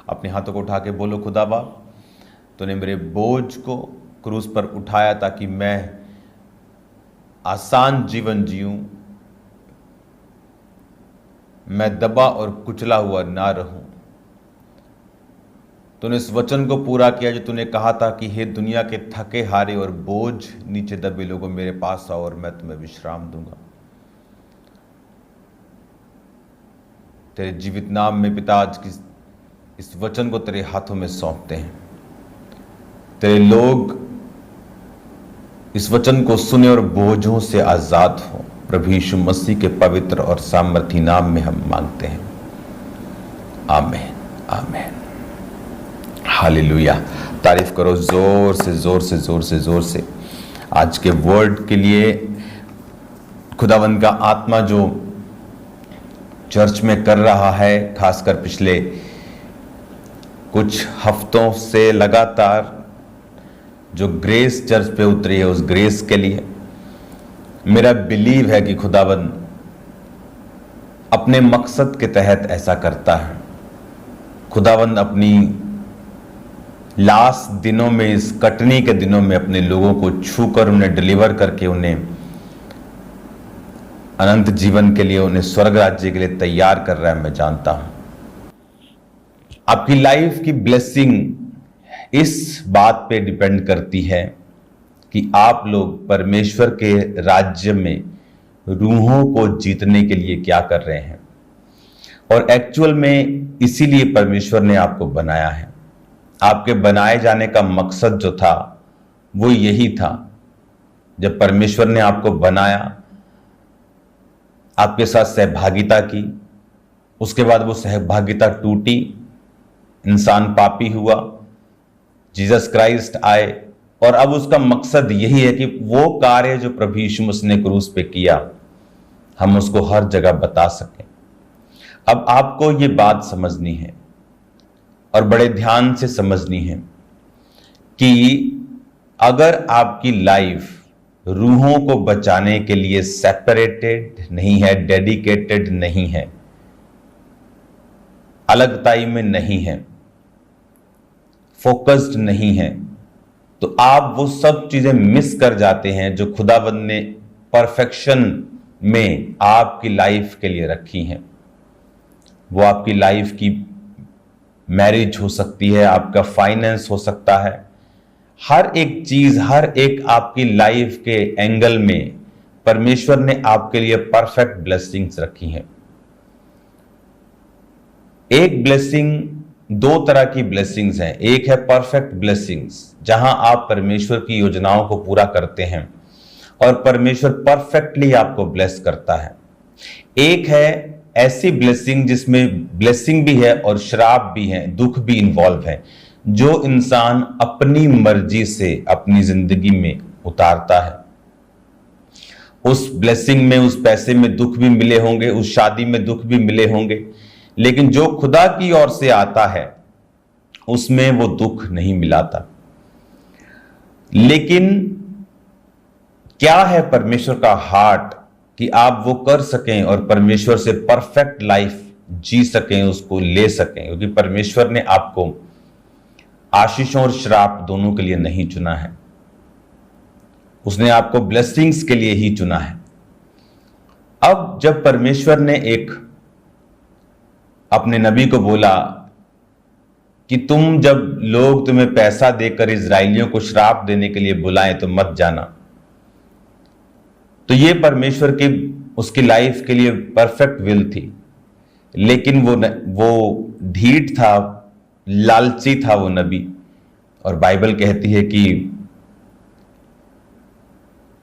अपने हाथों को उठा के बोलो, खुदा बाप तूने मेरे बोझ को क्रूस पर उठाया ताकि मैं आसान जीवन जीऊं, मैं दबा और कुचला हुआ ना रहूं। तूने इस वचन को पूरा किया जो तूने कहा था कि हे दुनिया के थके हारे और बोझ नीचे दबे लोगों मेरे पास आओ और मैं तुम्हें विश्राम दूंगा। तेरे जीवित नाम में पिता आज की इस वचन को तेरे हाथों में सौंपते हैं। तेरे लोग इस वचन को सुने और बोझों से आजाद हो। प्रभु यीशु मसीह के पवित्र और सामर्थी नाम में हम मांगते हैं, आमीन आमीन। हालेलुया। तारीफ करो जोर से जोर से जोर से जोर से आज के वर्ड के लिए। खुदावंद का आत्मा जो चर्च में कर रहा है, खासकर पिछले कुछ हफ्तों से लगातार जो ग्रेस चर्च पे उतरी है, उस ग्रेस के लिए मेरा बिलीव है कि खुदावंद अपने मकसद के तहत ऐसा करता है। खुदावंद अपनी लास्ट दिनों में, इस कटनी के दिनों में अपने लोगों को छूकर उन्हें डिलीवर करके उन्हें अनंत जीवन के लिए, उन्हें स्वर्ग राज्य के लिए तैयार कर रहा है। मैं जानता हूं आपकी लाइफ की ब्लेसिंग इस बात पे डिपेंड करती है कि आप लोग परमेश्वर के राज्य में रूहों को जीतने के लिए क्या कर रहे हैं। और एक्चुअल में इसीलिए परमेश्वर ने आपको बनाया है। आपके बनाए जाने का मकसद जो था वो यही था। जब परमेश्वर ने आपको बनाया, आपके साथ सहभागिता की, उसके बाद वो सहभागिता टूटी, इंसान पापी हुआ, जीसस क्राइस्ट आए और अब उसका मकसद यही है कि वो कार्य जो प्रभु यीशु मसीह ने क्रूस पे किया, हम उसको हर जगह बता सकें। अब आपको ये बात समझनी है और बड़े ध्यान से समझनी है कि अगर आपकी लाइफ रूहों को बचाने के लिए सेपरेटेड नहीं है, डेडिकेटेड नहीं है, अलगताई में नहीं है, फोकस्ड नहीं है, तो आप वो सब चीजें मिस कर जाते हैं जो खुदावंद ने परफेक्शन में आपकी लाइफ के लिए रखी हैं। वो आपकी लाइफ की मैरिज हो सकती है, आपका फाइनेंस हो सकता है, हर एक चीज, हर एक आपकी लाइफ के एंगल में परमेश्वर ने आपके लिए परफेक्ट ब्लेसिंग्स रखी हैं। एक ब्लेसिंग, दो तरह की ब्लेसिंग्स हैं। एक है परफेक्ट ब्लेसिंग्स, जहां आप परमेश्वर की योजनाओं को पूरा करते हैं और परमेश्वर परफेक्टली आपको ब्लेस करता है। एक है ऐसी ब्लेसिंग जिसमें ब्लेसिंग भी है और श्राप भी है, दुख भी इन्वॉल्व है, जो इंसान अपनी मर्जी से अपनी जिंदगी में उतारता है। उस ब्लेसिंग में, उस पैसे में दुख भी मिले होंगे, उस शादी में दुख भी मिले होंगे, लेकिन जो खुदा की ओर से आता है उसमें वो दुख नहीं मिलाता। लेकिन क्या है परमेश्वर का हार्ट कि आप वो कर सकें और परमेश्वर से परफेक्ट लाइफ जी सकें, उसको ले सकें, क्योंकि परमेश्वर ने आपको आशीषों और श्राप दोनों के लिए नहीं चुना है। उसने आपको ब्लेसिंग्स के लिए ही चुना है। अब जब परमेश्वर ने एक अपने नबी को बोला कि तुम, जब लोग तुम्हें पैसा देकर इजराइलियों को श्राप देने के लिए बुलाएं तो मत जाना, तो ये परमेश्वर की, उसकी लाइफ के लिए परफेक्ट विल थी। लेकिन वो ढीठ था, लालची था वो नबी। और बाइबल कहती है कि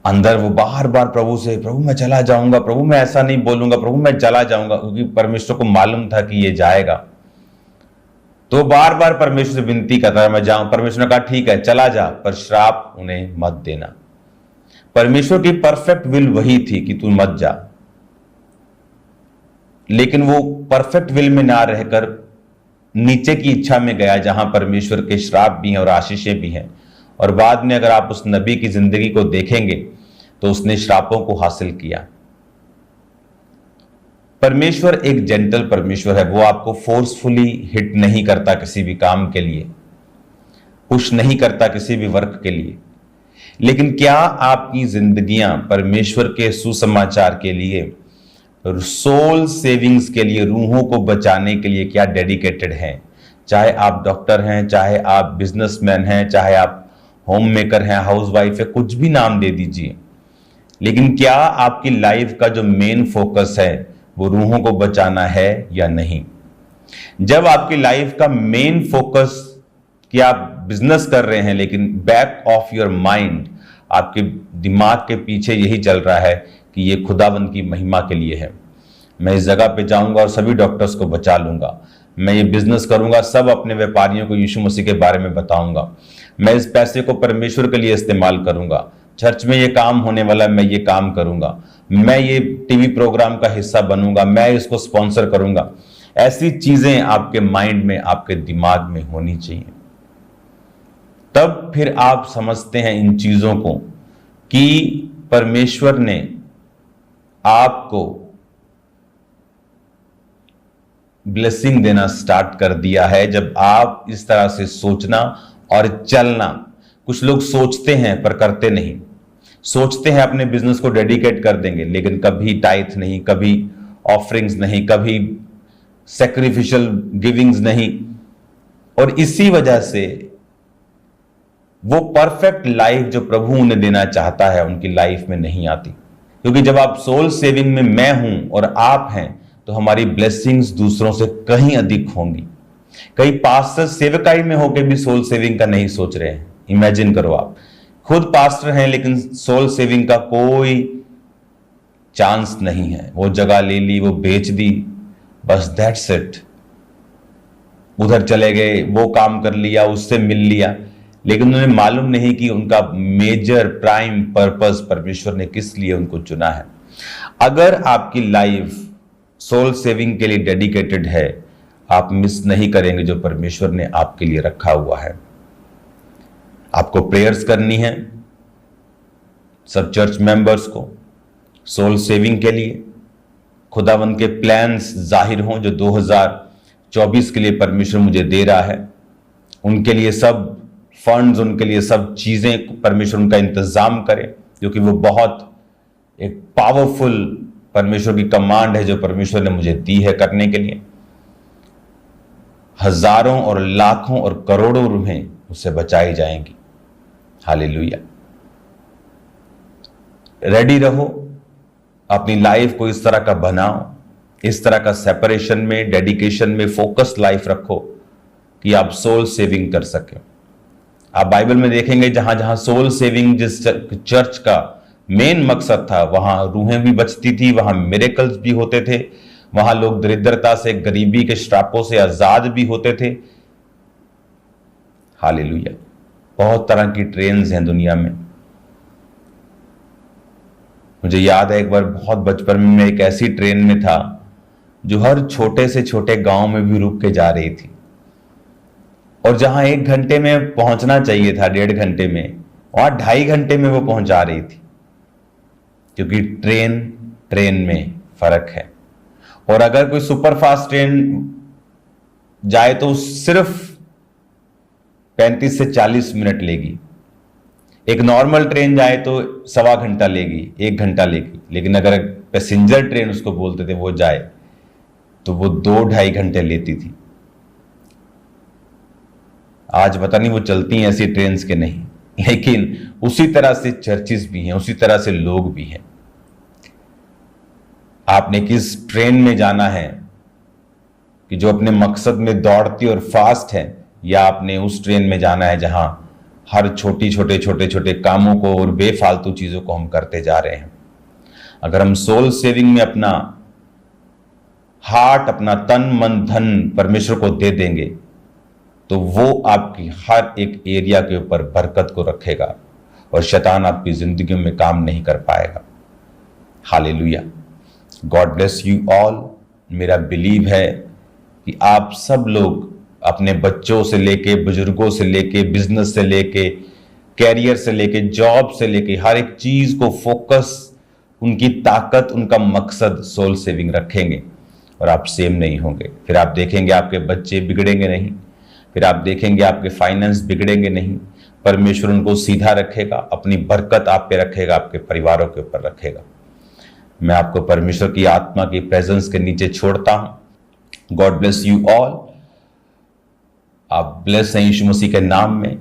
अंदर वो बार बार प्रभु से, प्रभु मैं चला जाऊंगा, प्रभु मैं ऐसा नहीं बोलूंगा, प्रभु मैं चला जाऊंगा, क्योंकि परमेश्वर को मालूम था कि ये जाएगा। तो बार बार परमेश्वर से विनती करता है, मैं जाऊं। परमेश्वर ने कहा ठीक है चला जा, पर श्राप उन्हें मत देना। परमेश्वर की परफेक्ट विल वही थी कि तू मत जा, लेकिन वो परफेक्ट विल में ना रहकर नीचे की इच्छा में गया, जहां परमेश्वर के श्राप भी हैं और आशीषें भी हैं। और बाद में अगर आप उस नबी की जिंदगी को देखेंगे तो उसने श्रापों को हासिल किया। परमेश्वर एक जेंटल परमेश्वर है, वो आपको फोर्सफुली हिट नहीं करता किसी भी काम के लिए, पुश नहीं करता किसी भी वर्क के लिए। लेकिन क्या आपकी जिंदगियां परमेश्वर के सुसमाचार के लिए, सोल सेविंग्स के लिए, रूहों को बचाने के लिए क्या डेडिकेटेड हैं? चाहे आप डॉक्टर हैं, चाहे आप बिजनेसमैन हैं, चाहे आप होम मेकर हैं, हाउसवाइफ है, कुछ भी नाम दे दीजिए, लेकिन क्या आपकी लाइफ का जो मेन फोकस है वो रूहों को बचाना है या नहीं? जब आपकी लाइफ का मेन फोकस कि आप बिजनेस कर रहे हैं, लेकिन बैक ऑफ योर माइंड, आपके दिमाग के पीछे यही चल रहा है कि ये खुदावंद की महिमा के लिए है, मैं इस जगह पे जाऊंगा और सभी डॉक्टर्स को बचा लूंगा, मैं ये बिजनेस करूंगा, सब अपने व्यापारियों को यीशु मसीह के बारे में बताऊंगा, मैं इस पैसे को परमेश्वर के लिए इस्तेमाल करूंगा, चर्च में ये काम होने वाला है, मैं ये काम करूंगा, मैं ये टीवी प्रोग्राम का हिस्सा बनूंगा, मैं इसको स्पॉन्सर करूंगा। ऐसी चीजें आपके माइंड में, आपके दिमाग में होनी चाहिए। तब फिर आप समझते हैं इन चीजों को कि परमेश्वर ने आपको ब्लेसिंग देना स्टार्ट कर दिया है जब आप इस तरह से सोचना और चलना। कुछ लोग सोचते हैं पर करते नहीं, सोचते हैं अपने बिजनेस को डेडिकेट कर देंगे, लेकिन कभी टाइथ नहीं, कभी ऑफरिंग्स नहीं, कभी सैक्रिफिशियल गिविंग्स नहीं, और इसी वजह से वो परफेक्ट लाइफ जो प्रभु उन्हें देना चाहता है उनकी लाइफ में नहीं आती। क्योंकि जब आप सोल सेविंग में मैं हूं और आप हैं, तो हमारी ब्लेसिंग्स दूसरों से कहीं अधिक होंगी। कई पास्टर सेवकाई में होकर भी सोल सेविंग का नहीं सोच रहे हैं। इमेजिन करो, आप खुद पास्टर हैं लेकिन सोल सेविंग का कोई चांस नहीं है। वो जगह ले ली, वो बेच दी, बस दैट्स इट। उधर चले गए, वो काम कर लिया, उससे मिल लिया, लेकिन उन्हें मालूम नहीं कि उनका मेजर प्राइम पर्पस परमेश्वर ने किस लिए उनको चुना है। अगर आपकी लाइफ सोल सेविंग के लिए डेडिकेटेड है, आप मिस नहीं करेंगे जो परमेश्वर ने आपके लिए रखा हुआ है। आपको प्रेयर्स करनी है सब चर्च मेंबर्स को सोल सेविंग के लिए, खुदावंद के प्लान्स जाहिर हों जो 2024 के लिए परमेश्वर मुझे दे रहा है, उनके लिए सब फंड्स, उनके लिए सब चीजें परमेश्वर उनका इंतजाम करे, क्योंकि वो बहुत एक पावरफुल परमेश्वर की कमांड है जो परमेश्वर ने मुझे दी है करने के लिए। हजारों और लाखों और करोड़ों रूहें उससे बचाई जाएंगी। हालेलुया। रेडी रहो, अपनी लाइफ को इस तरह का बनाओ, इस तरह का सेपरेशन में, डेडिकेशन में, फोकस लाइफ रखो कि आप सोल सेविंग कर सके। आप बाइबल में देखेंगे जहां जहां सोल सेविंग जिस चर्च का मेन मकसद था, वहां रूहें भी बचती थी, वहां मिरेकल्स भी होते थे, वहां लोग दरिद्रता से, गरीबी के श्रापों से आजाद भी होते थे। हालेलुया। बहुत तरह की ट्रेन्स हैं दुनिया में। मुझे याद है एक बार बहुत बचपन में मैं एक ऐसी ट्रेन में था जो हर छोटे से छोटे गांव में भी रुक के जा रही थी, और जहां 1 घंटे में पहुंचना चाहिए था 1.5 घंटे में, वहां 2.5 घंटे में वो पहुंचा रही थी। क्योंकि ट्रेन में फर्क है। और अगर कोई सुपरफास्ट ट्रेन जाए तो सिर्फ 35 से 40 मिनट लेगी, एक नॉर्मल ट्रेन जाए तो 1.25 घंटा लेगी, 1 घंटा लेगी। लेकिन अगर पैसेंजर ट्रेन उसको बोलते थे वो जाए तो वो 2-2.5 घंटे लेती थी। आज पता नहीं वो चलती हैं ऐसी ट्रेन के नहीं, लेकिन उसी तरह से चर्चिस भी हैं, उसी तरह से लोग भी हैं। आपने किस ट्रेन में जाना है कि जो अपने मकसद में दौड़ती और फास्ट है, या आपने उस ट्रेन में जाना है जहां हर छोटे कामों को और बेफालतू चीजों को हम करते जा रहे हैं। अगर हम सोल सेविंग में अपना हार्ट, अपना तन मन धन परमेश्वर को दे देंगे तो वो आपकी हर एक एरिया के ऊपर बरकत को रखेगा और शैतान आपकी जिंदगी में काम नहीं कर पाएगा। Hallelujah. God bless you all. मेरा बिलीव है कि आप सब लोग अपने बच्चों से लेके, बुजुर्गों से लेके, बिजनेस से लेके, कैरियर से लेके, जॉब से लेके, हर एक चीज को फोकस, उनकी ताकत, उनका मकसद सोल सेविंग रखेंगे। और आप सेम नहीं होंगे। फिर आप देखेंगे आपके बच्चे बिगड़ेंगे नहीं, फिर आप देखेंगे आपके फाइनेंस बिगड़ेंगे नहीं। परमेश्वर उनको सीधा रखेगा, अपनी बरकत आप पे रखेगा, आपके परिवारों के ऊपर रखेगा। मैं आपको परमेश्वर की आत्मा की प्रेजेंस के नीचे छोड़ता हूं। God bless you all. आप ब्लेस हैं यीशु मसीह के नाम में।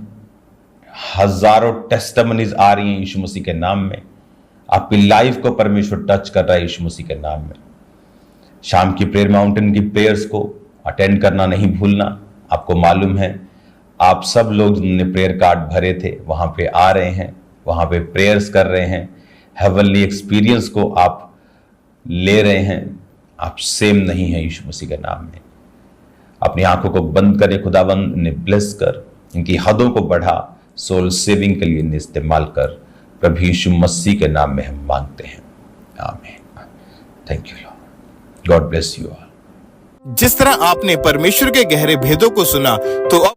हजारों टेस्टिमनीज आ रही हैं यीशु मसीह के नाम में। आपकी लाइफ को परमेश्वर टच कर रहा है यीशु मसीह के नाम में। शाम की प्रेयर माउंटेन की प्रेयर्स को अटेंड करना नहीं भूलना। आपको मालूम है आप सब लोग जिन्होंने प्रेयर कार्ड भरे थे वहां पे आ रहे हैं, वहां पे प्रेयर्स कर रहे हैं, हेवनली एक्सपीरियंस को आप ले रहे हैं। आप सेम नहीं है यीशु मसीह के नाम में। अपनी आंखों को बंद करें, खुदावंद ने ब्लेस कर, इनकी हदों को बढ़ा, सोल सेविंग के लिए इस्तेमाल कर। प्रभु यीशु मसीह के नाम में हम मांगते हैं, आमीन। Thank you Lord. God bless you all. जिस तरह आपने परमेश्वर के गहरे भेदों को सुना, तो